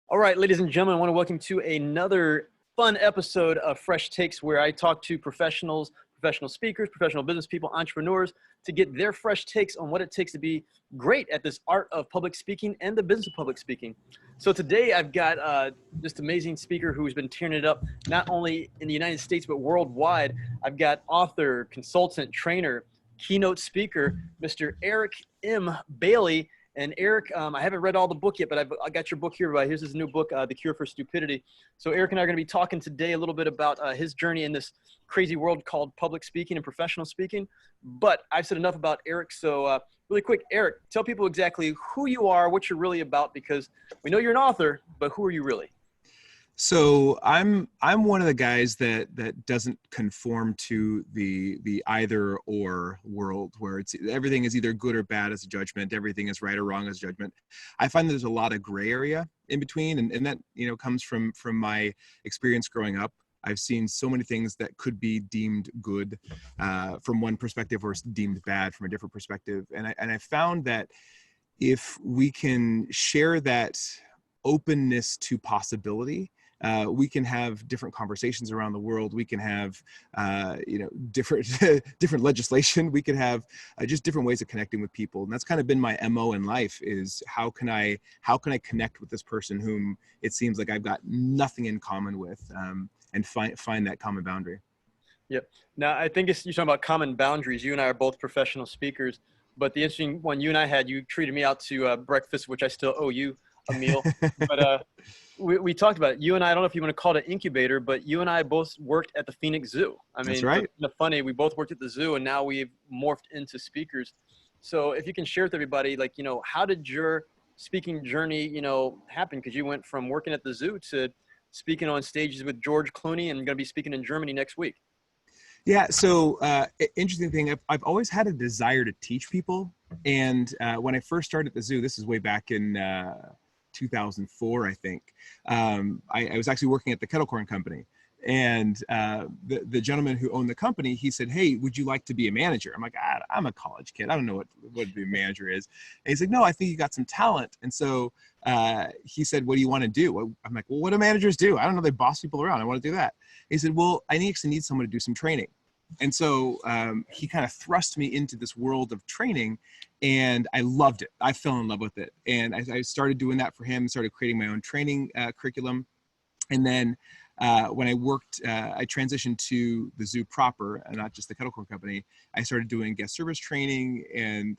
All right, ladies and gentlemen, I want to welcome to another fun episode of Fresh Takes, where I talk to professionals, professional speakers, professional business people, entrepreneurs to get their fresh takes on what it takes to be great at this art of public speaking and the business of public speaking. So today I've got just amazing speaker who's been tearing it up, not only in the United States, but worldwide. I've got author, consultant, trainer, keynote speaker, Mr. Eric M. Bailey. And Eric, I haven't read all the book yet, but I got your book here. Here's his new book, The Cure for Stupidity. So Eric and I are going to be talking today a little bit about his journey in this crazy world called public speaking and professional speaking. But I've said enough about Eric. So really quick, Eric, tell people exactly who you are, what you're really about, because we know you're an author, but who are you really? So I'm one of the guys that doesn't conform to the either or world where everything is either good or bad as a judgment, everything is right or wrong as a judgment. I find that there's a lot of gray area in between, and that comes from my experience growing up. I've seen so many things that could be deemed good from one perspective or deemed bad from a different perspective, and I found that if we can share that openness to possibility, we can have different conversations around the world. We can have, different legislation. We can have just different ways of connecting with people. And that's kind of been my MO in life, is how can I connect with this person whom it seems like I've got nothing in common with, and find that common boundary. Yep. Now, I think you're talking about common boundaries. You and I are both professional speakers, but the interesting one you and I had, you treated me out to breakfast, which I still owe you a meal. But we talked about it. You and I don't know if you want to call it an incubator, but you and I both worked at the Phoenix Zoo. I mean, that's right. It's kind of funny. We both worked at the zoo, and now we've morphed into speakers. So if you can share with everybody, how did your speaking journey, happen? Because you went from working at the zoo to speaking on stages with George Clooney, and going to be speaking in Germany next week. Yeah. So interesting thing, I've always had a desire to teach people. And when I first started at the zoo, this is way back in 2004, I think. I was actually working at the kettle corn company, and the gentleman who owned the company, he said, "Hey, would you like to be a manager?" I'm like, I'm a college kid. I don't know what being a manager is. And he's like, "No, I think you got some talent." And so he said, "What do you want to do?" I'm like, "Well, what do managers do? I don't know. They boss people around. I want to do that." He said, "Well, I actually need someone to do some training." And so he kind of thrust me into this world of training, and I loved it. I fell in love with it. And I started doing that for him, started creating my own training curriculum. And then when I transitioned to the zoo proper, and not just the kettle corn company, I started doing guest service training and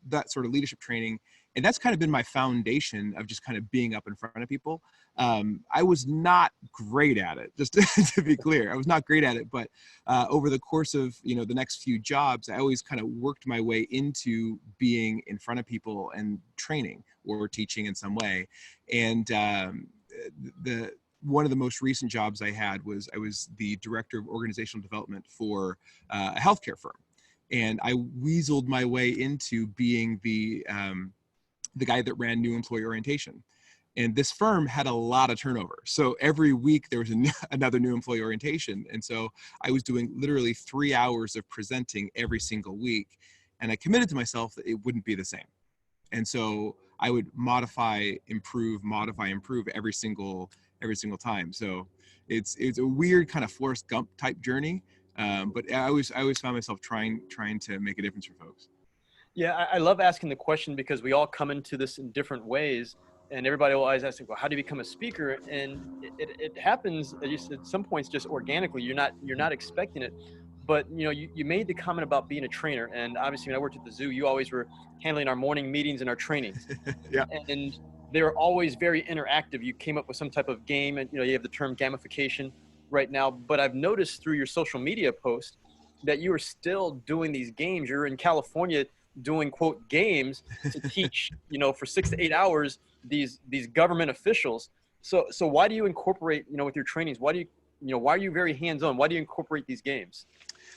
that sort of leadership training. And that's kind of been my foundation of just kind of being up in front of people. I was not great at it, just to be clear. I was not great at it, but over the course of the next few jobs, I always kind of worked my way into being in front of people and training or teaching in some way. And one of the most recent jobs I had was I was the director of organizational development for a healthcare firm, and I weaseled my way into being the guy that ran new employee orientation. And this firm had a lot of turnover. So every week there was another new employee orientation. And so I was doing literally 3 hours of presenting every single week. And I committed to myself that it wouldn't be the same. And so I would modify, improve every single time. So it's a weird kind of Forrest Gump type journey. But I always found myself trying to make a difference for folks. Yeah, I love asking the question, because we all come into this in different ways, and everybody will always ask, well, how do you become a speaker? And it happens just at some points just organically. You're not expecting it. But you made the comment about being a trainer, and obviously when I worked at the zoo, you always were handling our morning meetings and our trainings. Yeah. And they were always very interactive. You came up with some type of game, and you have the term gamification right now. But I've noticed through your social media posts that you are still doing these games. You're in California doing quote games to teach, for 6 to 8 hours, these government officials. So why do you incorporate, with your trainings, why are you very hands-on? Why do you incorporate these games?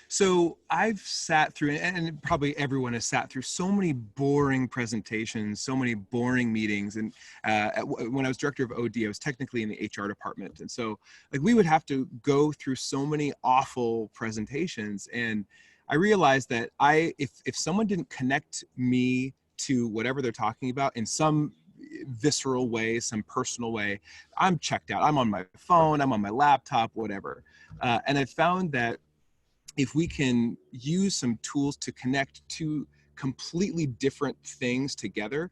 So I've sat through, and probably everyone has sat through, so many boring presentations, so many boring meetings. And when I was director of OD, I was technically in the HR department. And so we would have to go through so many awful presentations. And I realized that if someone didn't connect me to whatever they're talking about in some visceral way, some personal way, I'm checked out. I'm on my phone, I'm on my laptop, whatever. And I found that if we can use some tools to connect two completely different things together,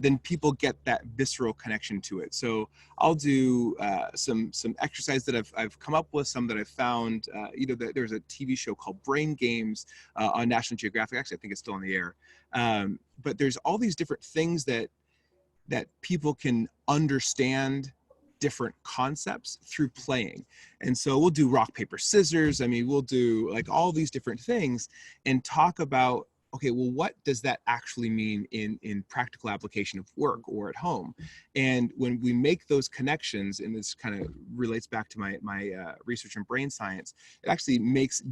then people get that visceral connection to it. So I'll do some exercise that I've come up with, some that I've found. There's a TV show called Brain Games on National Geographic. Actually, I think it's still on the air. But there's all these different things that people can understand different concepts through playing. And so we'll do rock, paper, scissors. I mean, we'll do like all these different things and talk about, okay, well, what does that actually mean in practical application of work or at home? And when we make those connections, and this kind of relates back to my research in brain science, it actually makes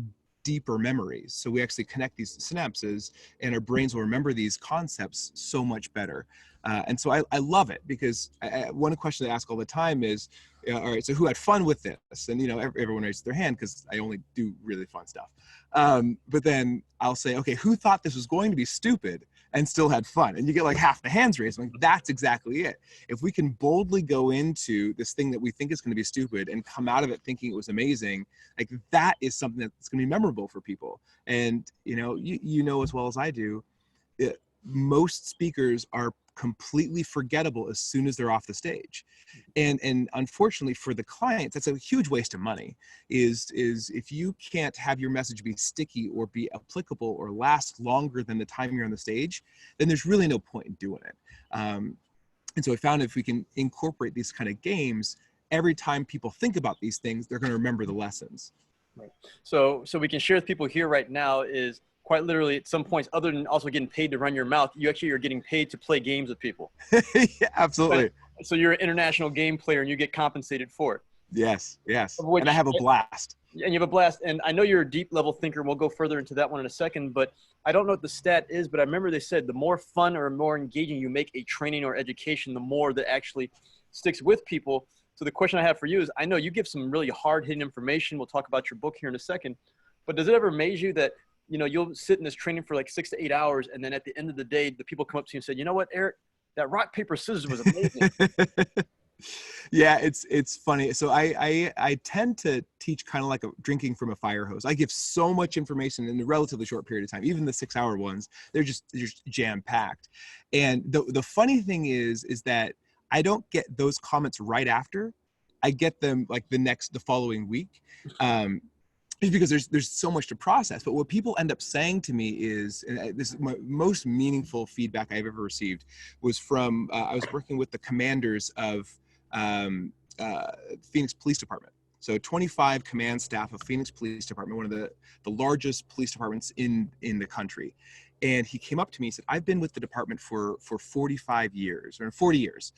deeper memories. So we actually connect these synapses and our brains will remember these concepts so much better. And so I love it because one question I ask all the time is, all right, so who had fun with this? And, everyone raises their hand because I only do really fun stuff. But then I'll say, okay, who thought this was going to be stupid and still had fun? And you get like half the hands raised. I'm like, that's exactly it. If we can boldly go into this thing that we think is going to be stupid and come out of it thinking it was amazing, like that is something that's going to be memorable for people. And, you know as well as I do, most speakers are completely forgettable as soon as they're off the stage. And unfortunately for the clients, that's a huge waste of money, is if you can't have your message be sticky or be applicable or last longer than the time you're on the stage, then there's really no point in doing it. And so I found if we can incorporate these kind of games, every time people think about these things, they're going to remember the lessons. Right. So we can share with people here right now is quite literally at some points, other than also getting paid to run your mouth, you actually are getting paid to play games with people. Yeah, absolutely. Right? So you're an international game player and you get compensated for it. Yes. And I have a blast. And you have a blast. And I know you're a deep level thinker. We'll go further into that one in a second, but I don't know what the stat is, but I remember they said the more fun or more engaging you make a training or education, the more that actually sticks with people. So the question I have for you is, I know you give some really hard hitting information. We'll talk about your book here in a second, but does it ever amaze you that, you'll sit in this training for like 6 to 8 hours. And then at the end of the day, the people come up to you and say, you know what, Eric, that rock, paper, scissors was amazing. Yeah, it's funny. So I tend to teach kind of like drinking from a fire hose. I give so much information in a relatively short period of time. Even the 6-hour ones, they're just jam packed. And the funny thing is that I don't get those comments right after. I get them like the following week. Just because there's so much to process. But what people end up saying to me is, and this is my most meaningful feedback I've ever received, was from, I was working with the commanders of Phoenix Police Department. So 25 command staff of Phoenix Police Department, one of the largest police departments in the country. And he came up to me and said, I've been with the department for 45 years, or 40 years,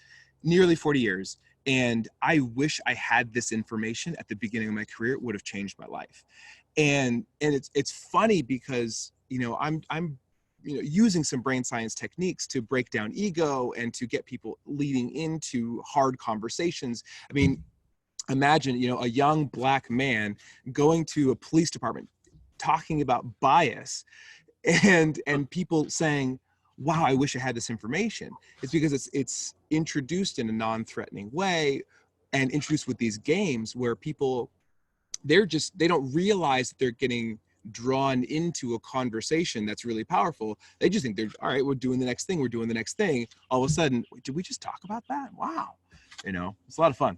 nearly 40 years. And I wish I had this information at the beginning of my career. It would have changed my life. And it's funny because, I'm using some brain science techniques to break down ego and to get people leading into hard conversations. I mean, imagine, a young Black man going to a police department talking about bias and people saying, wow, I wish I had this information. It's because it's introduced in a non-threatening way and introduced with these games where people, they don't realize that they're getting drawn into a conversation that's really powerful. They just think all right, we're doing the next thing. All of a sudden, wait, did we just talk about that? Wow. It's a lot of fun.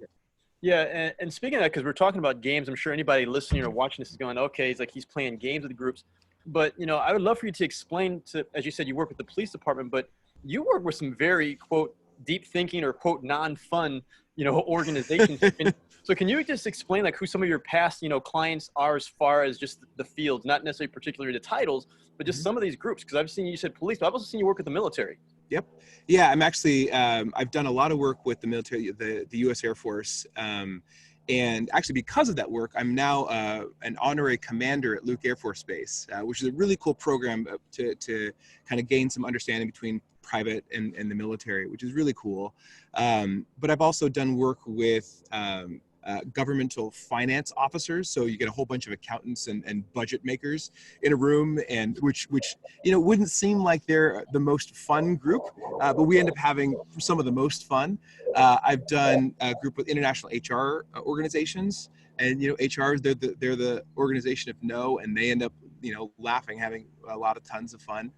Yeah. And speaking of that, because we're talking about games, I'm sure anybody listening or watching this is going, okay, he's playing games with groups. But, I would love for you to explain as you said, you work with the police department, but you work with some very, quote, deep thinking or, quote, non-fun, organizations. So can you just explain like who some of your past, clients are as far as just the fields, not necessarily particularly the titles, but just some of these groups? Because I've seen you said police, but I've also seen you work with the military. Yep. Yeah, I'm actually, I've done a lot of work with the military, the U.S. Air Force. And actually, because of that work, I'm now an honorary commander at Luke Air Force Base, which is a really cool program to kind of gain some understanding between private and the military, which is really cool. But I've also done work with governmental finance officers. So you get a whole bunch of accountants and budget makers in a room, and which wouldn't seem like they're the most fun group, but we end up having some of the most fun. I've done a group with international HR organizations, and HR, they're the organization of no, and they end up laughing, having a lot of tons of fun.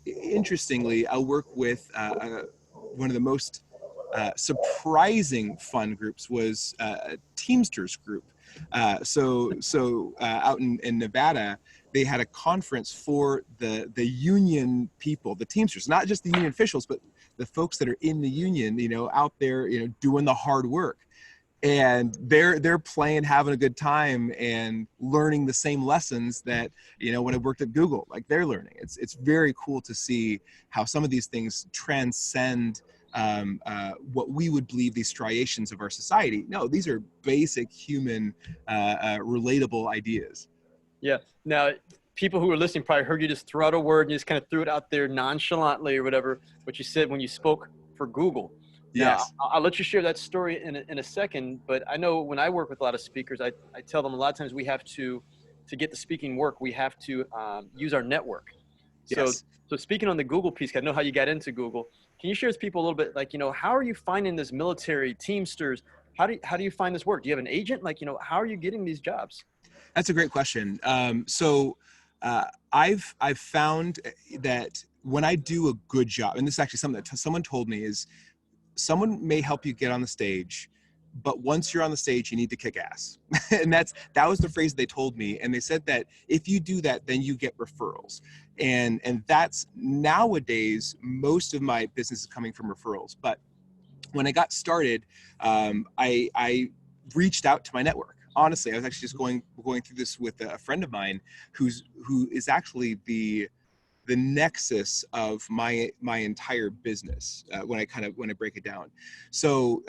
Interestingly, I'll work with one of the most surprising fun groups was a Teamsters group. So out in Nevada, they had a conference for the union people, the Teamsters, not just the union officials, but the folks that are in the union, out there, doing the hard work. And they're playing, having a good time, and learning the same lessons that when I worked at Google, like they're learning. It's very cool to see how some of these things transcend what we would believe these striations of our society. No, these are basic human, relatable ideas. Yeah. Now, people who are listening probably heard you just throw out a word and you just kind of threw it out there nonchalantly or whatever, what you said when you spoke for Google. Yes. Now, I'll let you share that story in a second, but I know when I work with a lot of speakers, I tell them a lot of times we have to get the speaking work, we have to use our network. Yes. So speaking on the Google piece, I know how you got into Google. Can you share with people a little bit, like, how are you finding this military, Teamsters? How do you find this work? Do you have an agent? Like, how are you getting these jobs? That's a great question. I've found that when I do a good job, and this is actually something that someone told me, is someone may help you get on the stage, but once you're on the stage, you need to kick ass. And that was the phrase they told me. And they said that if you do that, then you get referrals. And that's nowadays, most of my business is coming from referrals. But when I got started, I reached out to my network. Honestly, I was actually just going through this with a friend of mine who is actually the nexus of my entire business when I break it down. So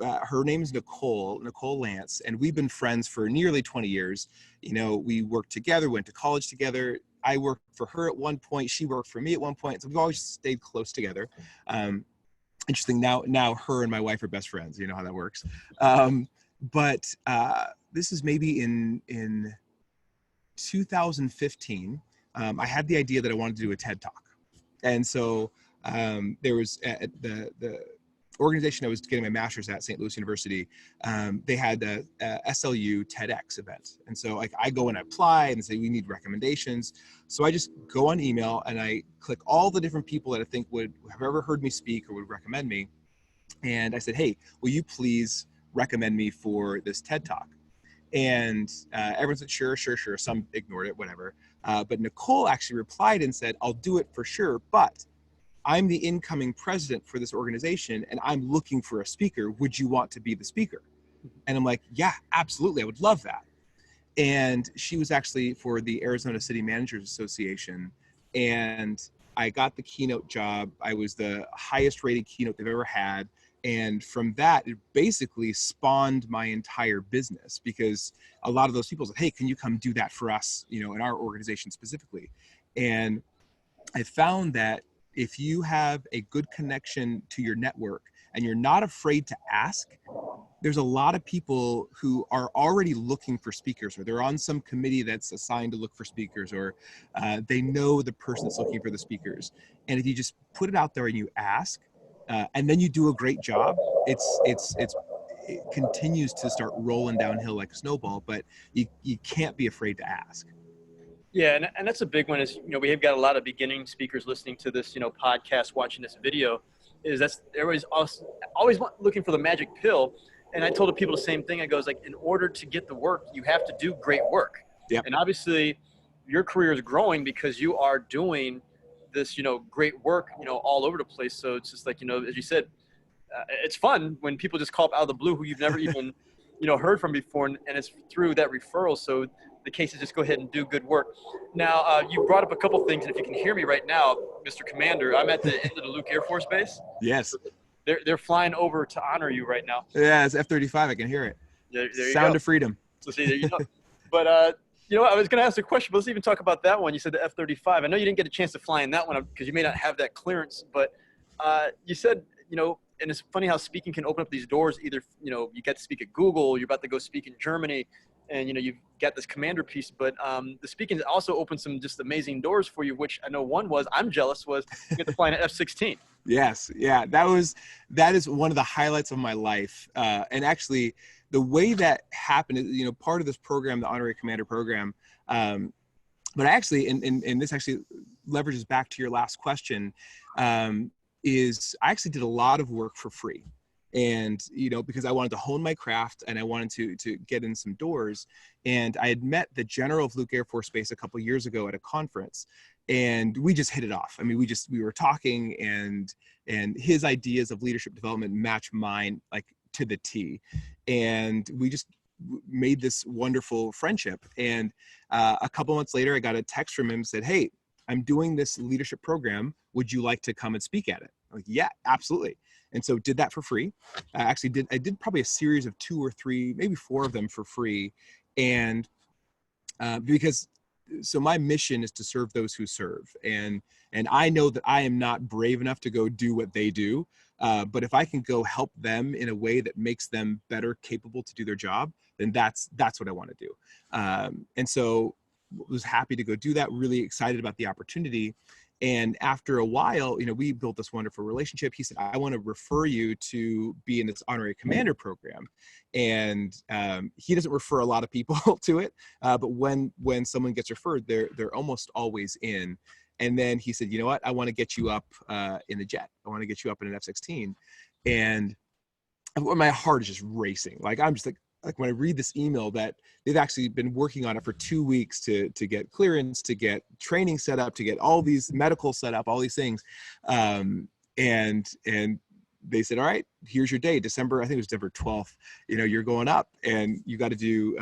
her name is Nicole Lance, and we've been friends for nearly 20 years. We worked together, went to college together. I worked for her at one point. She worked for me at one point. So we've always stayed close together. Interesting. Now her and my wife are best friends. You know how that works. But this is maybe in 2015. I had the idea that I wanted to do a TED Talk. And so there was the organization I was getting my master's at, St. Louis University, they had a SLU TEDx event. And so I go and apply and say, we need recommendations. So I just go on email and I click all the different people that I think would have ever heard me speak or would recommend me. And I said, hey, will you please recommend me for this TED Talk? And everyone said, sure. Some ignored it, whatever. But Nicole actually replied and said, I'll do it for sure, but I'm the incoming president for this organization and I'm looking for a speaker. Would you want to be the speaker? And I'm like, yeah, absolutely. I would love that. And she was actually for the Arizona City Managers Association. And I got the keynote job. I was the highest rated keynote they've ever had. And from that, it basically spawned my entire business, because a lot of those people said, hey, can you come do that for us, in our organization specifically? And I found that if you have a good connection to your network and you're not afraid to ask, there's a lot of people who are already looking for speakers, or they're on some committee that's assigned to look for speakers, or they know the person that's looking for the speakers. And if you just put it out there and you ask, and then you do a great job, it continues to start rolling downhill like a snowball, but you can't be afraid to ask. Yeah, and that's a big one. Is we have got a lot of beginning speakers listening to this podcast, watching this video. Is everybody's always looking for the magic pill, and I told the people the same thing. I goes like, in order to get the work, you have to do great work. Yep. And obviously, your career is growing because you are doing this great work all over the place. So it's just like as you said, it's fun when people just call up out of the blue who you've never even heard from before, and it's through that referral. So the case is just go ahead and do good work. Now, you brought up a couple things, and if you can hear me right now, Mr. Commander, I'm at the end of the Luke Air Force Base. Yes. They're flying over to honor you right now. Yeah, it's F-35. I can hear it. There you Sound go. of freedom. So see, there you go. But I was going to ask a question, but let's even talk about that one. You said the F-35. I know you didn't get a chance to fly in that one because you may not have that clearance, but you said, and it's funny how speaking can open up these doors. Either, you know, you get to speak at Google, you're about to go speak in Germany, and, you know, you've got this commander piece, but the speaking also opened some just amazing doors for you, which I know one was, I'm jealous, was you get to fly an F-16. Yes. Yeah. That is one of the highlights of my life. And actually the way that happened is, you know, part of this program, the Honorary Commander program, but actually, and this actually leverages back to your last question, is I actually did a lot of work for free. And, you know, because I wanted to hone my craft and I wanted to get in some doors. And I had met the general of Luke Air Force Base a couple of years ago at a conference, and we just hit it off. I mean, we were talking, and his ideas of leadership development match mine like to the T. And we just made this wonderful friendship. And a couple months later, I got a text from him, said, "Hey, I'm doing this leadership program. Would you like to come and speak at it?" I'm like, "Yeah, absolutely." And so did that for free. I did probably a series of 2 or 3, maybe 4 of them for free. And so my mission is to serve those who serve. And I know that I am not brave enough to go do what they do. But if I can go help them in a way that makes them better capable to do their job, then that's what I want to do. And so was happy to go do that, really excited about the opportunity. And after a while, you know, we built this wonderful relationship. He said, "I want to refer you to be in this honorary commander program." And he doesn't refer a lot of people to it. But when someone gets referred, they're almost always in. And then he said, "You know what? I want to get you up in the jet. I want to get you up in an F-16. And my heart is just racing. Like, I'm just like when I read this email that they've actually been working on it for 2 weeks to get clearance, to get training set up, to get all these medical set up, all these things. And they said, "All right, here's your day, December," I think it was December 12th, you know, "you're going up and you got to do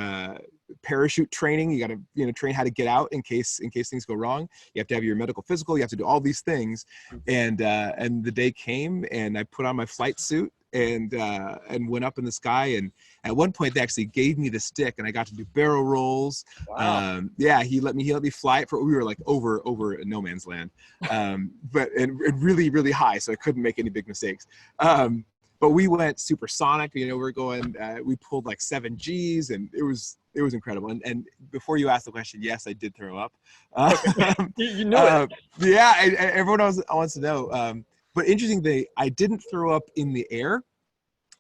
parachute training. You got to, you know, train how to get out in case things go wrong. You have to have your medical physical. You have to do all these things." And the day came, and I put on my flight suit and went up in the sky. And at one point they actually gave me the stick, and I got to do barrel rolls. Wow. Yeah, he let me fly it we were like over no man's land, but really, really high, so I couldn't make any big mistakes. But we went supersonic, you know, we're going, we pulled like 7 Gs, and it was incredible. And before you asked the question, yes, I did throw up. You knew it. Yeah, everyone wants to know. But interestingly, I didn't throw up in the air.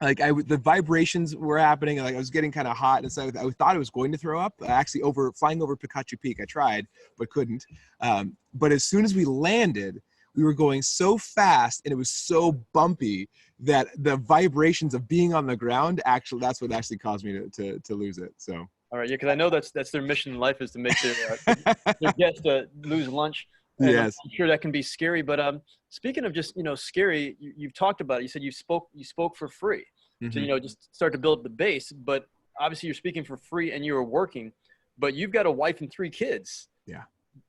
Like the vibrations were happening, and like I was getting kind of hot, and so I thought I was going to throw up. Actually, flying over Pikachu Peak, I tried but couldn't. But as soon as we landed, we were going so fast, and it was so bumpy that the vibrations of being on the ground that's what actually caused me to lose it. So. All right, yeah, because I know that's their mission in life, is to make their guests lose lunch. And Yes. I'm sure that can be scary. But speaking of just, you know, scary, you've talked about it. You said you spoke for free. Mm-hmm. So, you know, just start to build up the base. But obviously you're speaking for free and you're working, but you've got a wife and 3 kids. Yeah.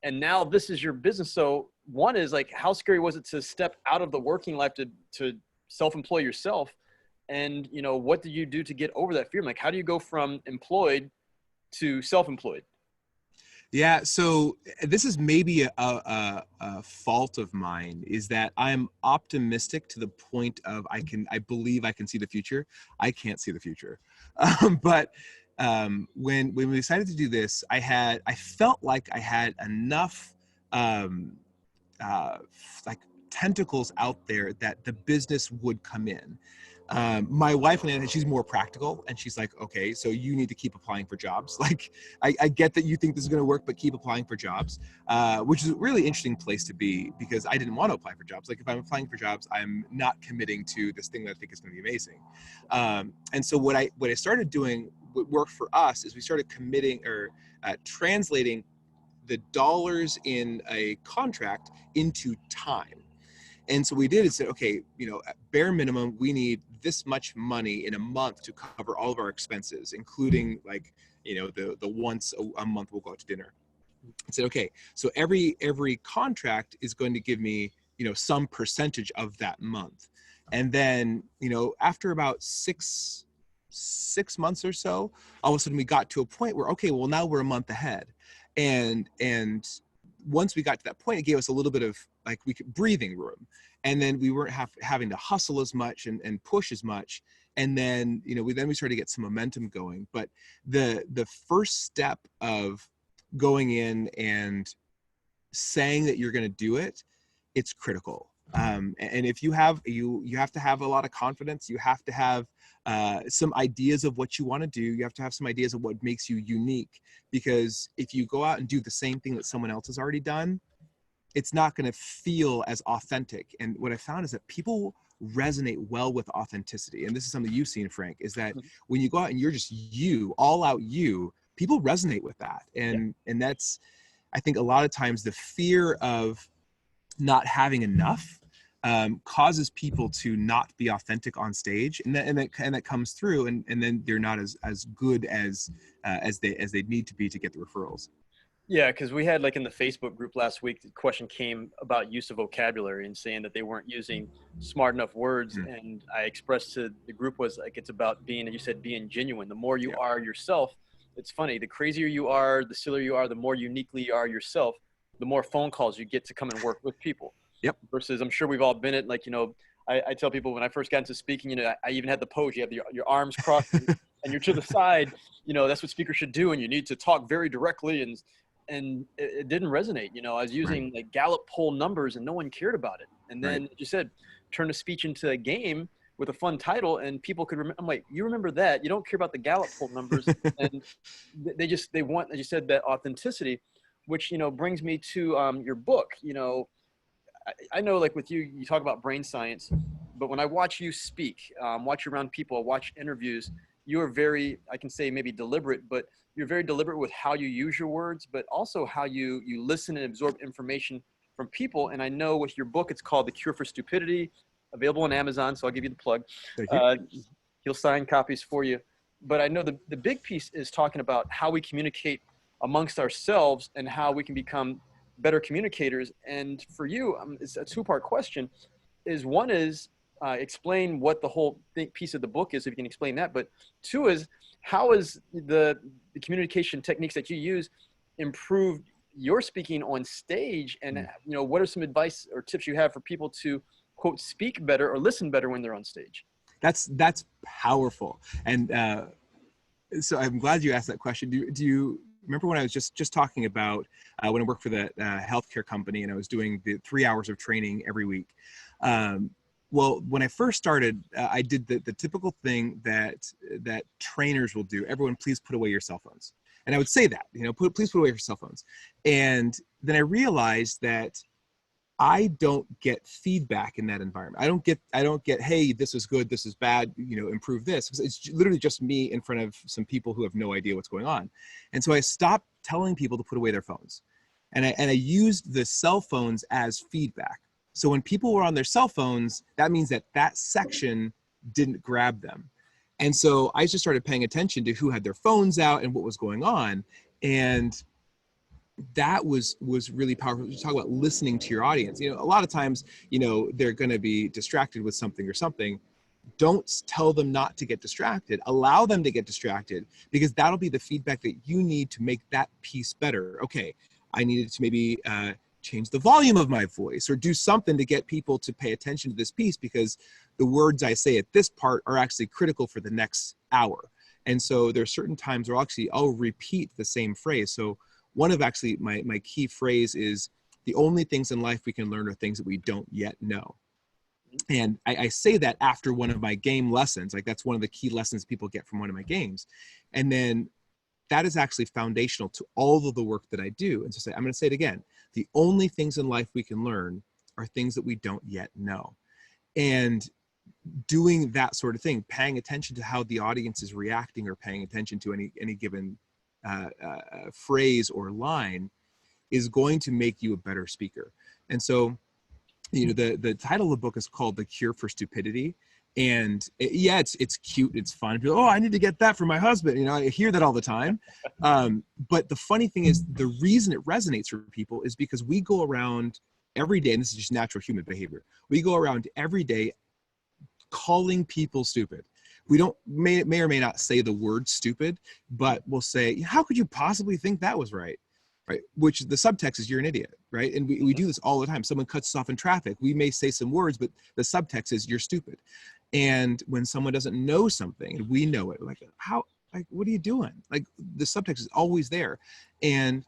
And now this is your business. So one is like, how scary was it to step out of the working life to self-employ yourself? And, you know, what did you do to get over that fear? Like, how do you go from employed to self-employed? Yeah, so this is maybe a fault of mine, is that I'm optimistic to the point of I believe I can see the future. I can't see the future. But when we decided to do this, I felt like I had enough like tentacles out there that the business would come in. My wife, and she's more practical, and she's like, "Okay, so you need to keep applying for jobs. Like, I get that you think this is going to work, but keep applying for jobs," which is a really interesting place to be, because I didn't want to apply for jobs. Like, if I'm applying for jobs, I'm not committing to this thing that I think is going to be amazing. And so what I started doing, what worked for us, is we started committing or translating the dollars in a contract into time. And so we did is said, okay, you know, at bare minimum, we need this much money in a month to cover all of our expenses, including, like, you know, the once a month we'll go out to dinner. I said, okay, so every contract is going to give me, you know, some percentage of that month. And then, you know, after about six months or so, all of a sudden we got to a point where, okay, well, now we're a month ahead. And once we got to that point, it gave us a little bit of like breathing room. and then we weren't having to hustle as much and push as much. And then, we started to get some momentum going. But the first step of going in and saying that you're going to do it, it's critical. And if you have to have a lot of confidence. You have to have some ideas of what you want to do. You have to have some ideas of what makes you unique, because if you go out and do the same thing that someone else has already done, it's not going to feel as authentic. And what I found is that people resonate well with authenticity. And this is something you've seen, Frank, is that when you go out and you're just you, all out you, people resonate with that. And that's, I think a lot of times the fear of not having enough causes people to not be authentic on stage, and that comes through, and then they're not as good as they need to be to get the referrals. Yeah, because we had, like, in the Facebook group last week, the question came about use of vocabulary and saying that they weren't using smart enough words. And I expressed to the group was like, it's about being, as you said, being genuine. The more you are yourself, it's funny, the crazier you are, the sillier you are, the more uniquely you are yourself, the more phone calls you get to come and work with people. Yep. Versus, I'm sure we've all been it. Like, I tell people when I first got into speaking, I even had the pose. You have your arms crossed and you're to the side. That's what speakers should do. And you need to talk very directly. And it didn't resonate. I was using like Gallup poll numbers and no one cared about it. And then, as you said, turn the speech into a game with a fun title, and people could remember. I'm like, you remember that? You don't care about the Gallup poll numbers. And they want, as you said, that authenticity, which, brings me to your book. I know, like with you talk about brain science, but when I watch you speak, watch you around people, watch interviews, you're very, I can say maybe deliberate, but you're very deliberate with how you use your words, but also how you listen and absorb information from people. And I know with your book, it's called The Cure for Stupidity, available on Amazon. So I'll give you the plug. Thank you. He'll sign copies for you. But I know the big piece is talking about how we communicate amongst ourselves and how we can become better communicators. And for you, it's a two-part question. One is explain what the whole piece of the book is, if you can explain that. But two is, how is the communication techniques that you use improved your speaking on stage? And what are some advice or tips you have for people to, quote, speak better or listen better when they're on stage? That's powerful. And so I'm glad you asked that question. Do you remember when I was just talking about when I worked for the healthcare company and I was doing the 3 hours of training every week? Well, when I first started, I did the typical thing that trainers will do. Everyone, please put away your cell phones. And I would say that, please put away your cell phones. And then I realized that I don't get feedback in that environment. I don't get, hey, this is good, this is bad, improve this. It's literally just me in front of some people who have no idea what's going on. And so I stopped telling people to put away their phones. And I used the cell phones as feedback. So when people were on their cell phones, that means that section didn't grab them. And so I just started paying attention to who had their phones out and what was going on. And that was really powerful. You talk about listening to your audience. A lot of times, they're going to be distracted with something or something. Don't tell them not to get distracted. Allow them to get distracted, because that'll be the feedback that you need to make that piece better. Okay, I needed to maybe change the volume of my voice or do something to get people to pay attention to this piece, because the words I say at this part are actually critical for the next hour. And so there are certain times where I'll repeat the same phrase. So one of actually my key phrase is, the only things in life we can learn are things that we don't yet know. And I say that after one of my game lessons. Like, that's one of the key lessons people get from one of my games. And then that is actually foundational to all of the work that I do. And so I'm going to say it again. The only things in life we can learn are things that we don't yet know. And doing that sort of thing, paying attention to how the audience is reacting or paying attention to any given phrase or line is going to make you a better speaker. And so, the title of the book is called The Cure for Stupidity. And it's cute, it's fun. People, I need to get that for my husband. I hear that all the time. But the funny thing is, the reason it resonates for people is because we go around every day, and this is just natural human behavior. We go around every day calling people stupid. We may or may not say the word stupid, but we'll say, how could you possibly think that was right? right? Which the subtext is you're an idiot, right? And we do this all the time. Someone cuts us off in traffic. We may say some words, but the subtext is you're stupid. And when someone doesn't know something and we know it, like, how, like, what are you doing? Like, the subtext is always there. And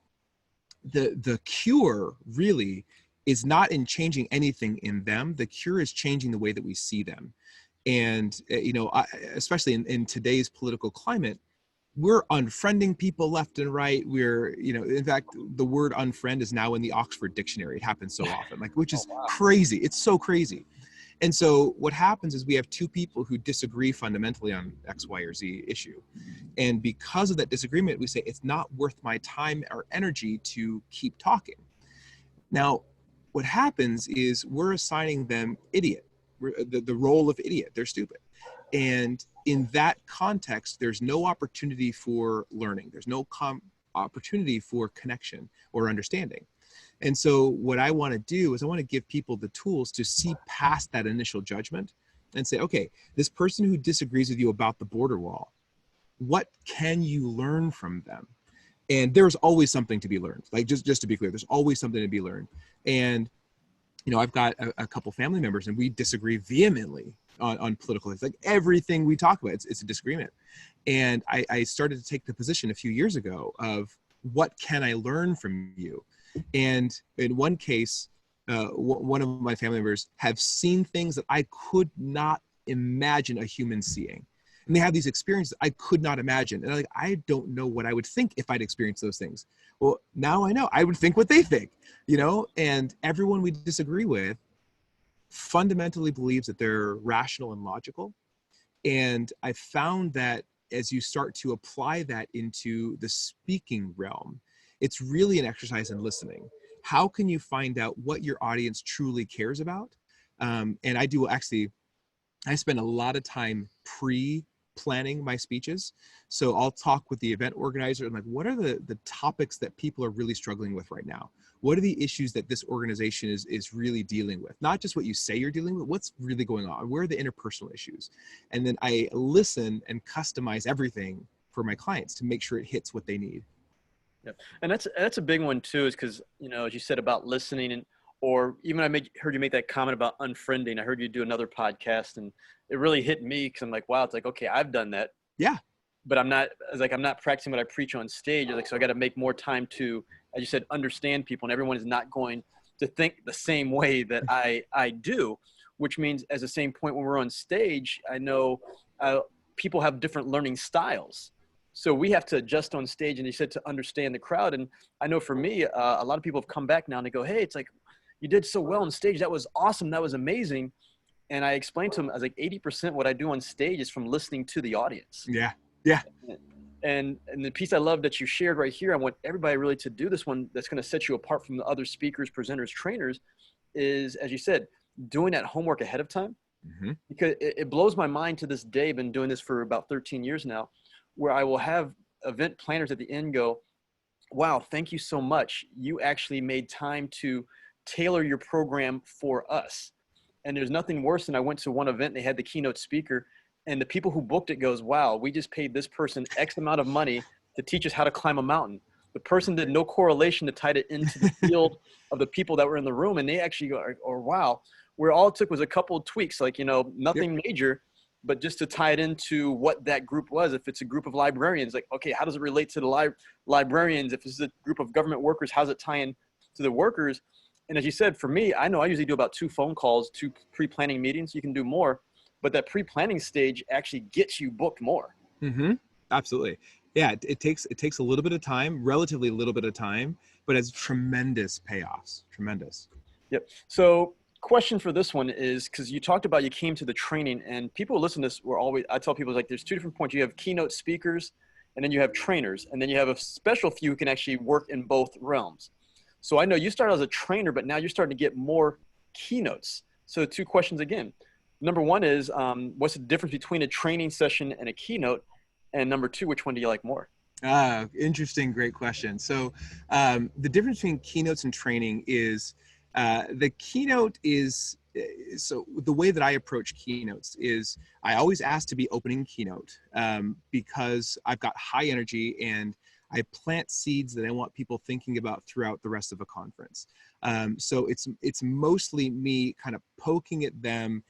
the cure really is not in changing anything in them. The cure is changing the way that we see them. And, especially in today's political climate, we're unfriending people left and right. We're, in fact, the word unfriend is now in the Oxford Dictionary. It happens so often, like, which is crazy. It's so crazy. And so what happens is we have two people who disagree fundamentally on X, Y, or Z issue. And because of that disagreement, we say, it's not worth my time or energy to keep talking. Now, what happens is we're assigning them idiot, the role of idiot. They're stupid. And in that context, there's no opportunity for learning. There's no opportunity for connection or understanding. And so what I want to do is I want to give people the tools to see past that initial judgment and say, okay, this person who disagrees with you about the border wall, what can you learn from them? And there's always something to be learned. Like, just to be clear, there's always something to be learned. And, I've got a couple family members and we disagree vehemently on political things. Like, everything we talk about, it's a disagreement. And I started to take the position a few years ago of, what can I learn from you? And in one case, one of my family members have seen things that I could not imagine a human seeing. And they have these experiences I could not imagine. And I don't know what I would think if I'd experienced those things. Well, now I know. I would think what they think, and everyone we disagree with fundamentally believes that they're rational and logical. And I found that as you start to apply that into the speaking realm, it's really an exercise in listening. How can you find out what your audience truly cares about? And I spend a lot of time pre-planning my speeches. So I'll talk with the event organizer and, like, what are the topics that people are really struggling with right now? What are the issues that this organization is really dealing with? Not just what you say you're dealing with, what's really going on? Where are the interpersonal issues? And then I listen and customize everything for my clients to make sure it hits what they need. Yeah. And that's a big one too, is because, as you said about listening, or even heard you make that comment about unfriending. I heard you do another podcast and it really hit me because I'm like, wow, it's like, okay, I've done that. Yeah. But I'm not practicing what I preach on stage. So I got to make more time to, as you said, understand people, and everyone is not going to think the same way that I do, which means as the same point when we're on stage, I know people have different learning styles. So we have to adjust on stage, and you said to understand the crowd. And I know for me, a lot of people have come back now and they go, hey, it's like, you did so well on stage. That was awesome. That was amazing. And I explained to them, I was like, 80% what I do on stage is from listening to the audience. Yeah. Yeah. And the piece I love that you shared right here, I want everybody really to do this one that's going to set you apart from the other speakers, presenters, trainers, is, as you said, doing that homework ahead of time. Mm-hmm. Because it blows my mind to this day. I've been doing this for about 13 years now, where I will have event planners at the end go, wow, thank you so much. You actually made time to tailor your program for us. And there's nothing worse than I went to one event, they had the keynote speaker, and the people who booked it goes, wow, we just paid this person X amount of money to teach us how to climb a mountain. The person did no correlation to tie it into the field of the people that were in the room. And they actually go, or wow, where all it took was a couple of tweaks, like, nothing major, but just to tie it into what that group was. If it's a group of librarians, like, okay, how does it relate to the librarians? If it's a group of government workers, how's it tie in to the workers? And as you said, for me, I know I usually do about 2 phone calls, 2 pre-planning meetings. You can do more, but that pre-planning stage actually gets you booked more. Mm-hmm. Absolutely. Yeah. It takes a little bit of time, relatively a little bit of time, but it's tremendous payoffs. Tremendous. Yep. So question for this one is, because you talked about you came to the training, and people who listen to this I tell people, like, there's 2 different points. You have keynote speakers, and then you have trainers, and then you have a special few who can actually work in both realms. So I know you started as a trainer, but now you're starting to get more keynotes. So 2 questions again. Number 1 is, what's the difference between a training session and a keynote? And number 2, which one do you like more? Interesting. Great question. So the difference between keynotes and training is the keynote is, so the way that I approach keynotes is I always ask to be opening keynote because I've got high energy and I plant seeds that I want people thinking about throughout the rest of a conference. So it's mostly me kind of poking at them,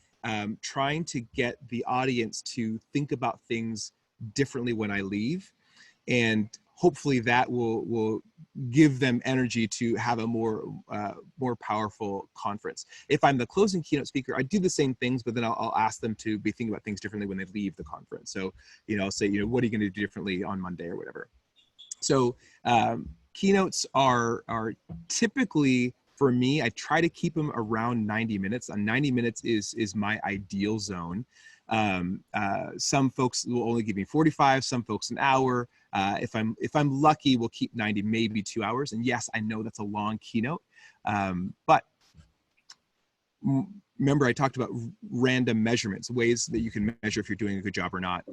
trying to get the audience to think about things differently when I leave. And hopefully that will give them energy to have a more powerful conference. If I'm the closing keynote speaker, I do the same things, but then I'll ask them to be thinking about things differently when they leave the conference. So, I'll say, what are you going to do differently on Monday or whatever. So keynotes are typically, for me, I try to keep them around 90 minutes. 90 minutes is my ideal zone. Some folks will only give me 45, some folks an hour. If I'm lucky, we'll keep 90, maybe 2 hours. And yes, I know that's a long keynote, but remember I talked about random measurements, ways that you can measure if you're doing a good job or not.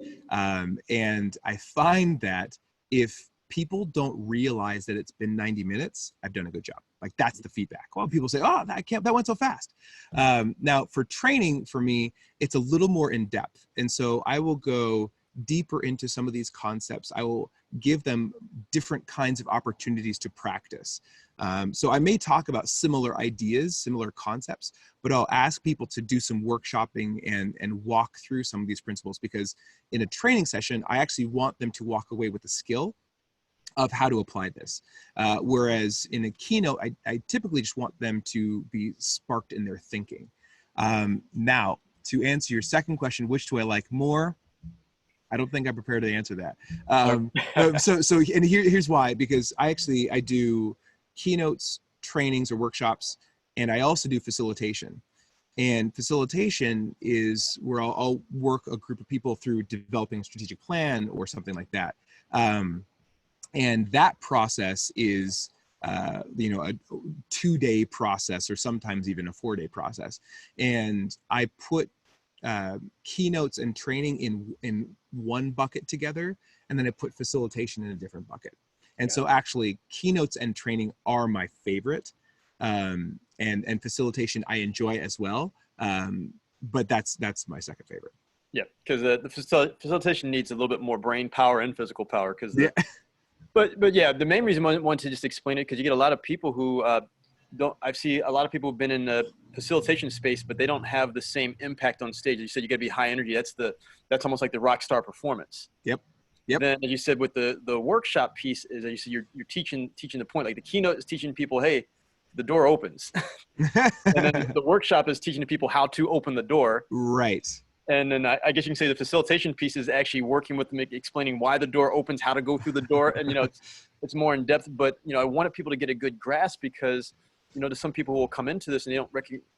And I find that if people don't realize that it's been 90 minutes, I've done a good job. Like, that's the feedback. Well, people say, oh, that went so fast. Now for training, for me, it's a little more in depth. And so I will go deeper into some of these concepts. I will give them different kinds of opportunities to practice. So I may talk about similar ideas, similar concepts, but I'll ask people to do some workshopping and walk through some of these principles, because in a training session, I actually want them to walk away with a skill of how to apply this. Whereas in a keynote, I typically just want them to be sparked in their thinking. Now, to answer your second question, which do I like more? I don't think I'm prepared to answer that. And here's why, because I do keynotes, trainings, or workshops, and I also do facilitation. And facilitation is where I'll work a group of people through developing a strategic plan or something like that. And that process is, a 2-day process, or sometimes even a 4-day process. And I put keynotes and training in one bucket together, and then I put facilitation in a different bucket. And so actually keynotes and training are my favorite, and facilitation I enjoy as well. But that's my second favorite. Yeah, because the facilitation needs a little bit more brain power and physical power. But yeah, the main reason I want to just explain it, because you get a lot of people who I see a lot of people who've been in the facilitation space, but they don't have the same impact on stage. You said you got to be high energy. That's almost like the rock star performance. Yep. Then, as you said, with the workshop piece, is, as you said, you're teaching the point. Like the keynote is teaching people, hey, the door opens, and then the workshop is teaching people how to open the door. Right. And then I guess you can say the facilitation piece is actually working with them, explaining why the door opens, how to go through the door. And, it's more in depth, but, I wanted people to get a good grasp, because, there's some people who will come into this and they don't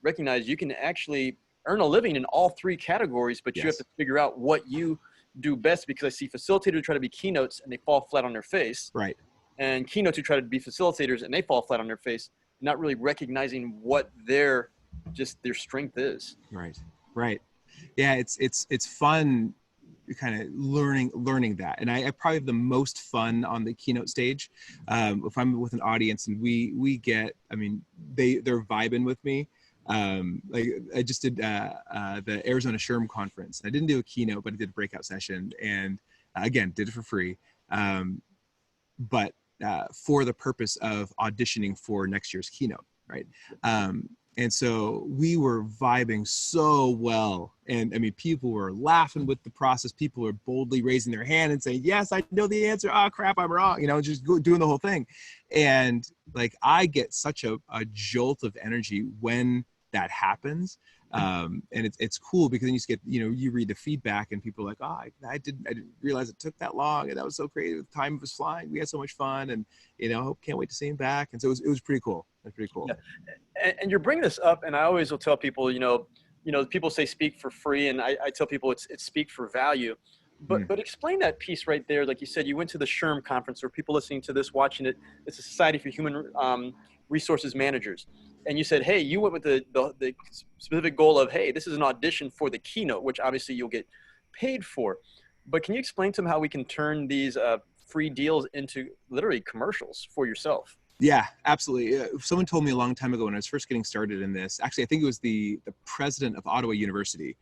recognize you can actually earn a living in all three categories, but you have to figure out what you do best, because I see facilitators who try to be keynotes and they fall flat on their face. Right. And keynotes who try to be facilitators and they fall flat on their face, not really recognizing what their strength is. Right. Right. Yeah, it's fun kind of learning that. And I probably have the most fun on the keynote stage. If I'm with an audience and we get, they're vibing with me. Like I just did the Arizona SHRM conference. I didn't do a keynote, but I did a breakout session, and again, did it for free. But for the purpose of auditioning for next year's keynote, right? And so we were vibing so well. And people were laughing with the process. People were boldly raising their hand and saying, yes, I know the answer. Oh, crap, I'm wrong. Just doing the whole thing. And like, I get such a jolt of energy when that happens. And it's cool, because then you just get, you read the feedback and people are like, oh, I didn't realize it took that long. And that was so crazy. The time was flying. We had so much fun, and, can't wait to see him back. And so it was pretty cool. It's pretty cool. Yeah. And you're bringing this up, and I always will tell people, people say speak for free, and I tell people it's speak for value. But explain that piece right there. Like you said, you went to the SHRM conference, or people listening to this, watching it, it's a Society for Human Resources Managers. And you said, hey, you went with the specific goal of, hey, this is an audition for the keynote, which obviously you'll get paid for. But can you explain to them how we can turn these free deals into literally commercials for yourself? Yeah, absolutely. Someone told me a long time ago when I was first getting started in this, actually, I think it was the president of Ottawa University.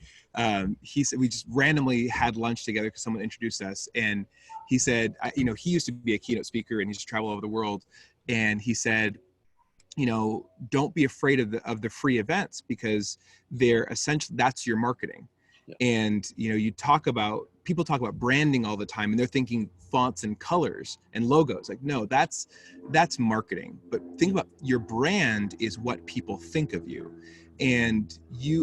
He said, we just randomly had lunch together because someone introduced us. And he said, he used to be a keynote speaker and he used to travel all over the world. And he said, don't be afraid of the free events, because they're essentially, that's your marketing. Yeah. And, people talk about branding all the time and they're thinking fonts and colors and logos. Like, no, that's marketing. But think about your brand is what people think of you. And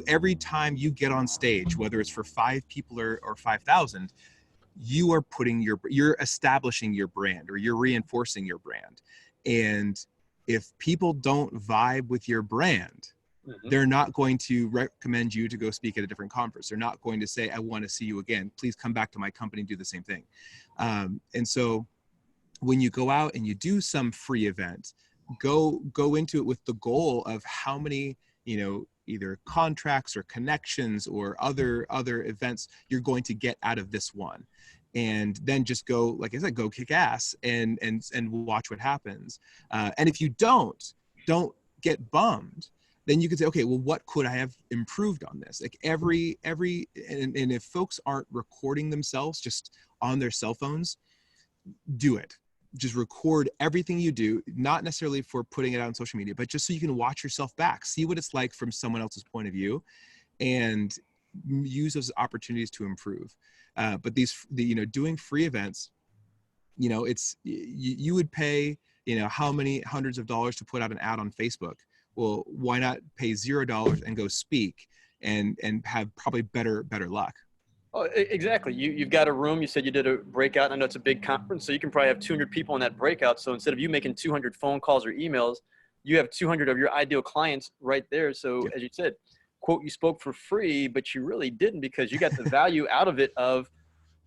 every time you get on stage, whether it's for 5 people or 5,000, you're establishing your brand, or you're reinforcing your brand. And if people don't vibe with your brand, they're not going to recommend you to go speak at a different conference. They're not going to say, I want to see you again. Please come back to my company and do the same thing. And so when you go out and you do some free event, go into it with the goal of how many, either contracts or connections or other events you're going to get out of this one. And then just go, like I said, go kick ass and watch what happens. And if you don't get bummed, then you could say, okay, well, what could I have improved on this? Like and if folks aren't recording themselves just on their cell phones, do it. Just record everything you do, not necessarily for putting it out on social media, but just so you can watch yourself back, see what it's like from someone else's point of view, and use those opportunities to improve. But doing free events, it's, you would pay, how many hundreds of dollars to put out an ad on Facebook. Well, why not pay $0 and go speak and have probably better luck? Oh, exactly. You've got a room. You said you did a breakout. I know it's a big conference, so you can probably have 200 people in that breakout. So instead of you making 200 phone calls or emails, you have 200 of your ideal clients right there. So as you said, quote, you spoke for free, but you really didn't, because you got the value out of it of,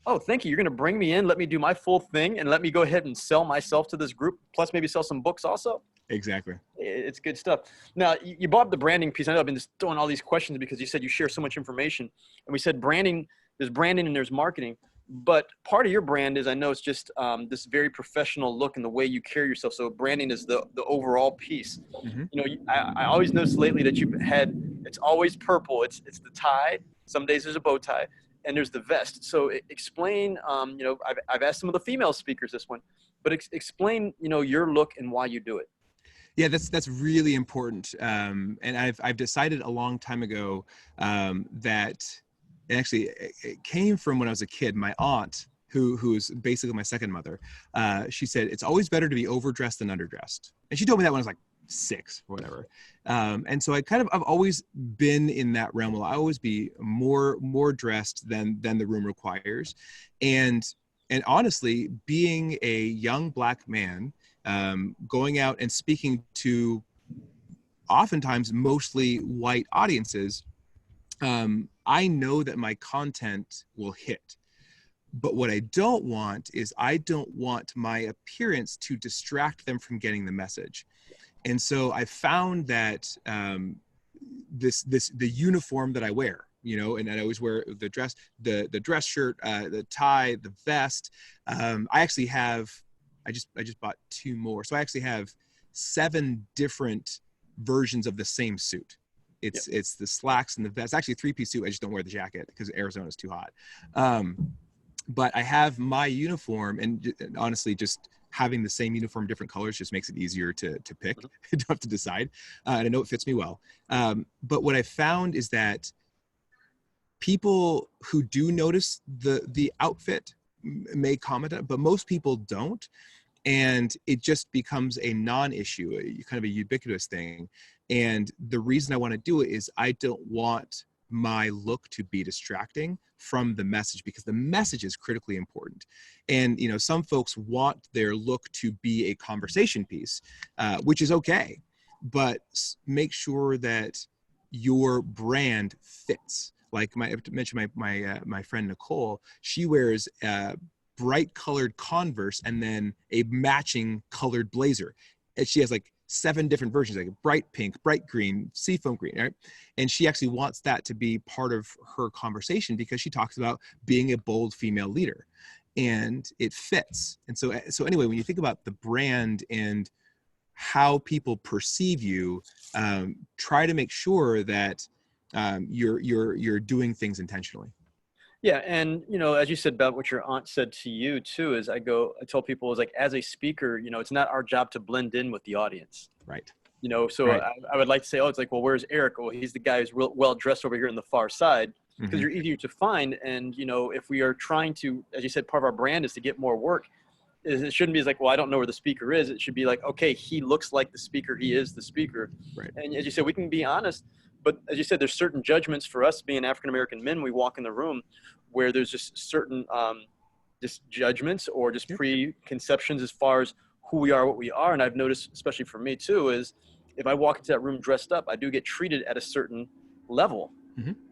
oh, thank you. You're going to bring me in, let me do my full thing, and let me go ahead and sell myself to this group, plus maybe sell some books also. Exactly. It's good stuff. Now, you brought up the branding piece. I know I've been just throwing all these questions because you said you share so much information. And we said there's branding and there's marketing. But part of your brand is, I know it's just this very professional look and the way you carry yourself. So branding is the overall piece. Mm-hmm. I always noticed lately that it's always purple. It's the tie. Some days there's a bow tie. And there's the vest. So explain, I've asked some of the female speakers this one, but explain, your look and why you do it. Yeah, that's really important. And I've decided a long time ago that it came from when I was a kid. My aunt, who's basically my second mother, she said, it's always better to be overdressed than underdressed. And she told me that when I was like 6 or whatever. And so I've always been in that realm. Will I always be more dressed than the room requires. And honestly, being a young Black man, going out and speaking to oftentimes mostly white audiences, I know that my content will hit. But what I don't want is I don't want my appearance to distract them from getting the message. And so I found that the uniform that I wear, and I always wear the dress shirt, the tie, the vest. I just bought 2 more. So I actually have 7 different versions of the same suit. It's the slacks and the vest. Actually, a 3-piece suit. I just don't wear the jacket because Arizona is too hot. But I have my uniform, and honestly, just having the same uniform, different colors, just makes it easier to pick. I don't have to decide. And I know it fits me well. But what I found is that people who do notice the outfit may comment on it, but most people don't. And it just becomes a non-issue, kind of a ubiquitous thing. And the reason I want to do it is I don't want my look to be distracting from the message, because the message is critically important. And, some folks want their look to be a conversation piece, which is okay, but make sure that your brand fits. Like I mentioned my friend Nicole, she wears bright colored Converse and then a matching colored blazer. And she has like 7 different versions, like bright pink, bright green, seafoam green, right? And she actually wants that to be part of her conversation because she talks about being a bold female leader, and it fits. And so anyway, when you think about the brand and how people perceive you, try to make sure that you're doing things intentionally. Yeah. And, as you said about what your aunt said to you too, is I tell people is like, as a speaker, it's not our job to blend in with the audience. Right. So Right. I would like to say, oh, it's like, well, where's Eric? Well, he's the guy who's real well dressed over here on the far side, because Mm-hmm. you're easier to find. And, if we are trying to, as you said, part of our brand is to get more work, it shouldn't be like, well, I don't know where the speaker is. It should be like, okay, he looks like the speaker. He is the speaker. Right. And as you said, we can be honest, but as you said, there's certain judgments for us being African-American men. We walk in the room where there's just certain just judgments or just preconceptions as far as who we are, what we are. And I've noticed, especially for me too, is if I walk into that room dressed up, I do get treated at a certain level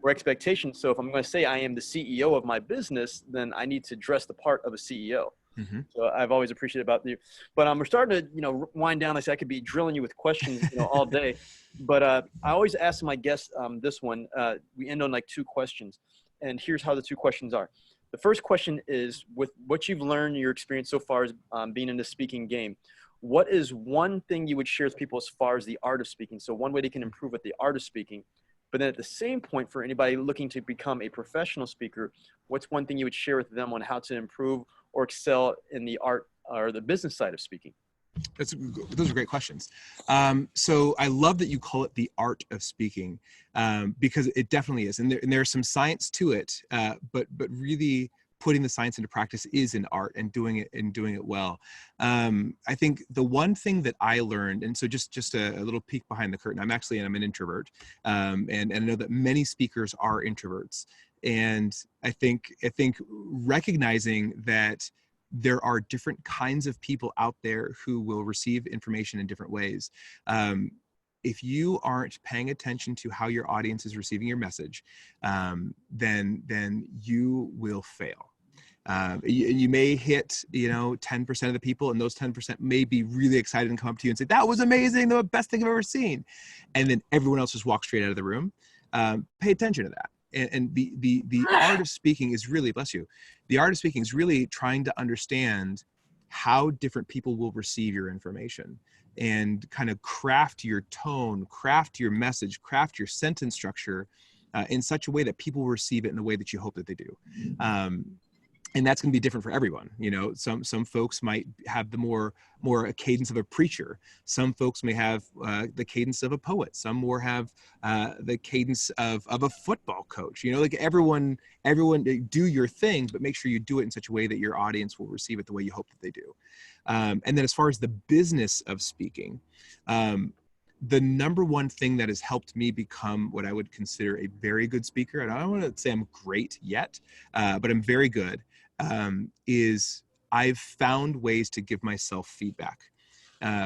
or expectation. So if I'm going to say I am the CEO of my business, then I need to dress the part of a CEO. Mm-hmm. So I've always appreciated about you, but we're starting to, wind down. Like I said, I could be drilling you with questions, all day, but I always ask my guests this one. We end on like 2 questions, and here's how the 2 questions are. The first question is, with what you've learned, your experience so far as being in the speaking game, what is one thing you would share with people as far as the art of speaking? So one way they can improve at the art of speaking, but then at the same point, for anybody looking to become a professional speaker, what's one thing you would share with them on how to improve or excel in the art or the business side of speaking? Those are great questions. So I love that you call it the art of speaking, because it definitely is. And there's some science to it, but really putting the science into practice is an art, and doing it well. I think the one thing that I learned, and so just a little peek behind the curtain, I'm an introvert. And I know that many speakers are introverts. And I think recognizing that there are different kinds of people out there who will receive information in different ways. If you aren't paying attention to how your audience is receiving your message, then you will fail. You may hit, 10% of the people, and those 10% may be really excited and come up to you and say, that was amazing, the best thing I've ever seen. And then everyone else just walks straight out of the room. Pay attention to that. And the art of speaking is really, bless you, the art of speaking is really trying to understand how different people will receive your information, and kind of craft your tone, craft your message, craft your sentence structure in such a way that people will receive it in the way that you hope that they do. And that's going to be different for everyone. Some folks might have the more a cadence of a preacher. Some folks may have the cadence of a poet. Some more have the cadence of a football coach. Like everyone do your thing, but make sure you do it in such a way that your audience will receive it the way you hope that they do. And then as far as the business of speaking, the number one thing that has helped me become what I would consider a very good speaker, and I don't want to say I'm great yet, but I'm very good, is I've found ways to give myself feedback.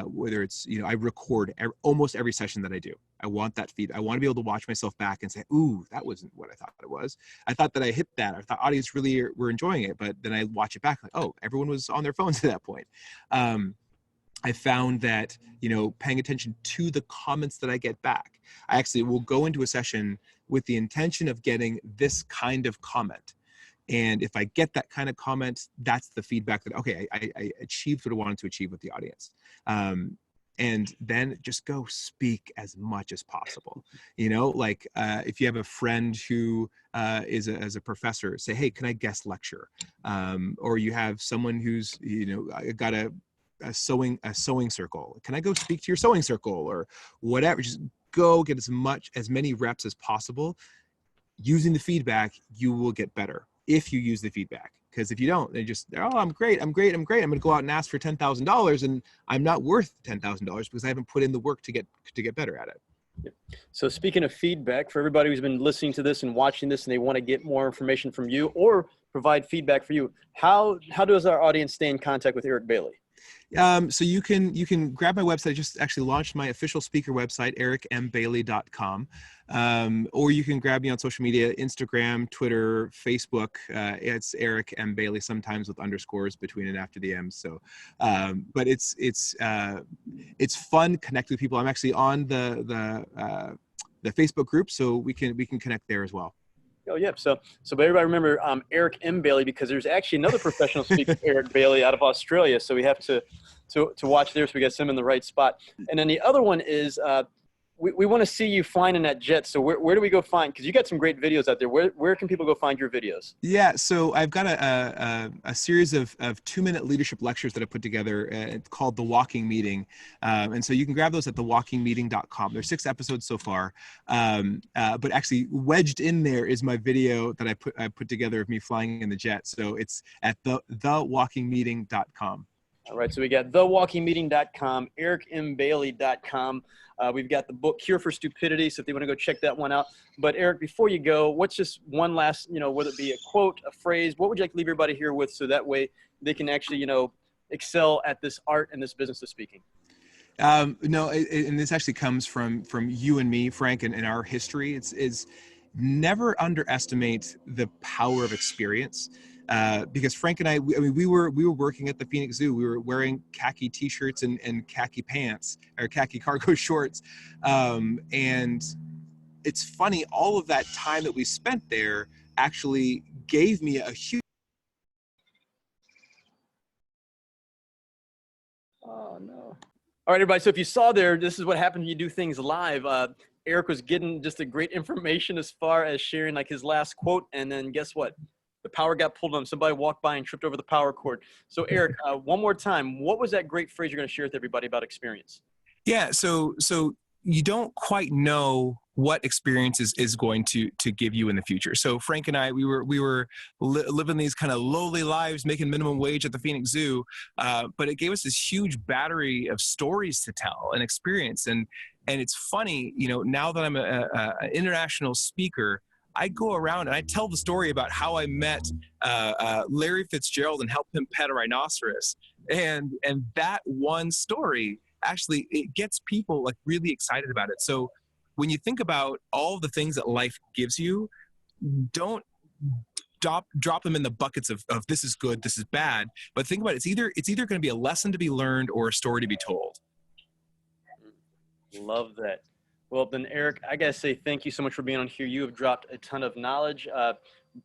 Whether it's, I record almost every session that I do. I want that feedback. I want to be able to watch myself back and say, ooh, that wasn't what I thought it was. I thought that I hit that. I thought audience really were enjoying it, but then I watch it back like, oh, everyone was on their phones at that point. I found that, paying attention to the comments that I get back. I actually will go into a session with the intention of getting this kind of comment. And if I get that kind of comment, that's the feedback that, okay, I achieved what I wanted to achieve with the audience. And then just go speak as much as possible. If you have a friend who is a professor, say, hey, can I guest lecture? Or you have someone who's, got a sewing circle. Can I go speak to your sewing circle or whatever? Just go get as many reps as possible. Using the feedback, you will get better if you use the feedback. Because if you don't, they just, oh, I'm great. I'm going to go out and ask for $10,000, and I'm not worth $10,000 because I haven't put in the work to get better at it. Yep. So speaking of feedback, for everybody who's been listening to this and watching this, and they want to get more information from you or provide feedback for you, how does our audience stay in contact with Eric Bailey? So you can grab my website. I just actually launched my official speaker website, ericmbailey.com. Or you can grab me on social media, Instagram, Twitter, Facebook. It's Eric M. Bailey, sometimes with underscores between and after the M. So, but it's fun connecting with people. I'm actually on the Facebook group, so we can connect there as well. Oh, yeah. But everybody remember Eric M. Bailey, because there's actually another professional speaker, Eric Bailey, out of Australia. So we have to watch there, so we got him in the right spot. And then the other one is we want to see you flying in that jet. So where do we go find? Because you got some great videos out there. Where can people go find your videos? Yeah, so I've got a series of 2-minute leadership lectures that I put together. It's called The Walking Meeting. And so you can grab those at thewalkingmeeting.com. There's 6 episodes so far. But actually wedged in there is my video that I put together of me flying in the jet. So it's at thewalkingmeeting.com. All right, so we got thewalkingmeeting.com, ericmbailey.com. We've got the book Cure for Stupidity, so if they want to go check that one out. But Eric, before you go, what's just one last, whether it be a quote, a phrase, what would you like to leave everybody here with, so that way they can actually, excel at this art and this business of speaking? No, and this actually comes from you and me, Frank, and our history. It's never underestimate the power of experience. Because Frank and I mean, we were working at the Phoenix Zoo. We were wearing khaki t-shirts and khaki pants, or khaki cargo shorts. And it's funny, all of that time that we spent there actually gave me a huge... Oh, no. All right, everybody. So if you saw there, this is what happens when you do things live. Eric was getting just a great information as far as sharing like his last quote. And then guess what? The power got pulled on. Somebody walked by and tripped over the power cord. So Eric, one more time, what was that great phrase you're going to share with everybody about experience? Yeah, so you don't quite know what experience is going to give you in the future. So Frank and I, we were living these kind of lowly lives, making minimum wage at the Phoenix Zoo, but it gave us this huge battery of stories to tell and experience. And it's funny, now that I'm an international speaker, I go around and I tell the story about how I met Larry Fitzgerald and helped him pet a rhinoceros. And that one story, actually, it gets people like really excited about it. So when you think about all the things that life gives you, don't drop them in the buckets of this is good, this is bad. But think about it, it's either going to be a lesson to be learned or a story to be told. Love that. Well, then, Eric, I got to say thank you so much for being on here. You have dropped a ton of knowledge.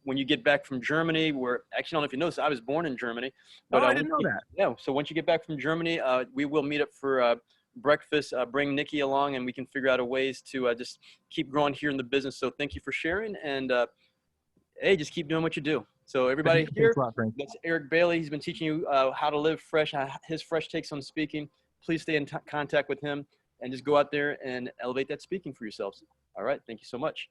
When you get back from Germany, actually, I don't know if you noticed, I was born in Germany. But, I didn't know that. Yeah, so once you get back from Germany, we will meet up for breakfast. Bring Nikki along, and we can figure out a ways to just keep growing here in the business. So thank you for sharing. And, hey, just keep doing what you do. So everybody here, that's Eric Bailey. He's been teaching you how to live fresh, his fresh takes on speaking. Please stay in contact with him. And just go out there and elevate that speaking for yourselves. All right. Thank you so much.